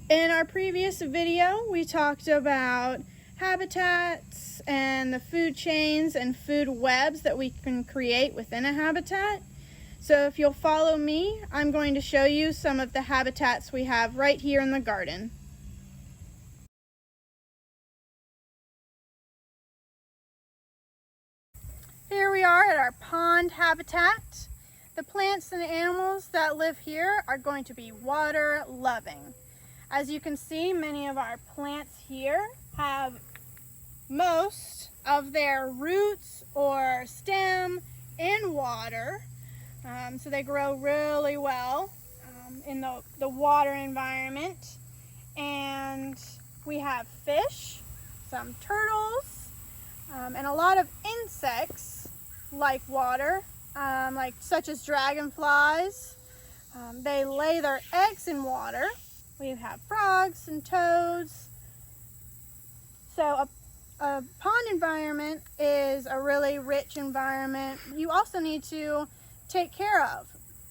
In our previous video, we talked about habitats and the food chains and food webs that we can create within a habitat. So if you'll follow me, I'm going to show you some of the habitats we have right here in the garden. Here we are at our pond habitat. The plants and animals that live here are going to be water loving. As you can see, many of our plants here have most of their roots or stem in water. So they grow really well in the water environment. And we have fish, some turtles, and a lot of insects like water, such as dragonflies. They lay their eggs in water. We have frogs and toads. So a pond environment is a really rich environment. You also need to take care of.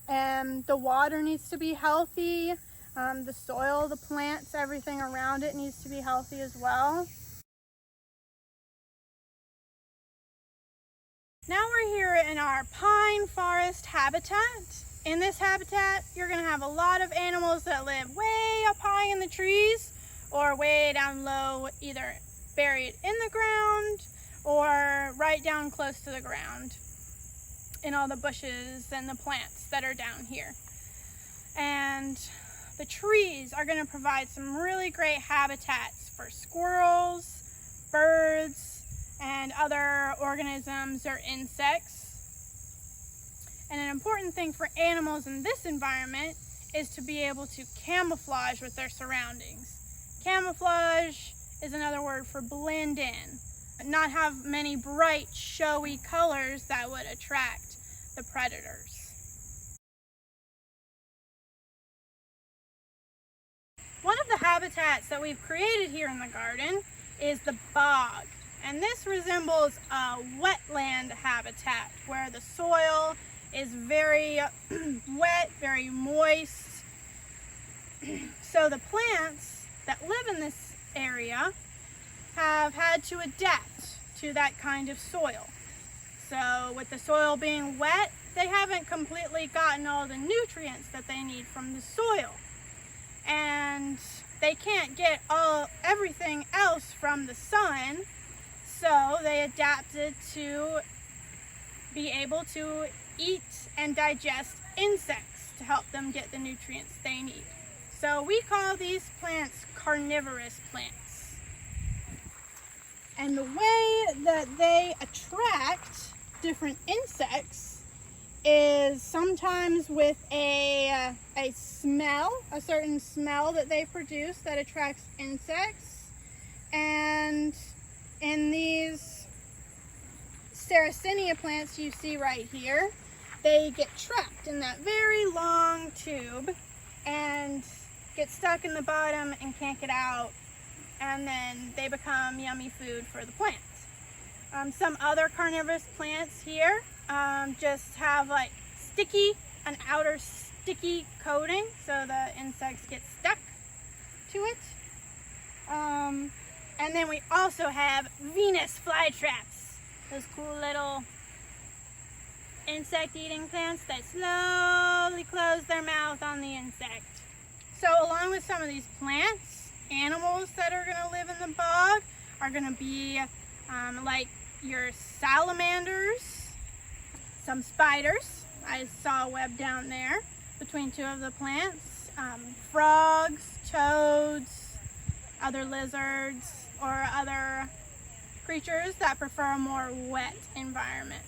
And the water needs to be healthy. The soil, the plants, everything around it needs to be healthy as well. Now we're here in our pine forest habitat. In this habitat, you're going to have a lot of animals that live way up high in the trees or way down low, either buried in the ground or right down close to the ground in all the bushes and the plants that are down here. And the trees are going to provide some really great habitats for squirrels, birds, and other organisms or insects. And an important thing for animals in this environment is to be able to camouflage with their surroundings. Camouflage is another word for blend in, not have many bright, showy colors that would attract the predators. One of the habitats that we've created here in the garden is the bog. And this resembles a wetland habitat where the soil is very wet, very moist. So the plants that live in this area have had to adapt to that kind of soil. So with the soil being wet, they haven't completely gotten all the nutrients that they need from the soil. And they can't get everything else from the sun, so they adapted to be able to eat and digest insects to help them get the nutrients they need. So we call these plants carnivorous plants. And the way that they attract different insects is sometimes with a smell, a certain smell that they produce that attracts insects. And in these Sarracenia plants you see right here, they get trapped in that very long tube and get stuck in the bottom and can't get out, and then they become yummy food for the plants. Some other carnivorous plants here just have like an outer sticky coating so the insects get stuck to it. And then we also have Venus flytraps, those cool little insect-eating plants that slowly close their mouth on the insect. So along with some of these plants, animals that are going to live in the bog are going to be like your salamanders, some spiders. I saw a web down there between two of the plants, frogs, toads, other lizards, or other creatures that prefer a more wet environment.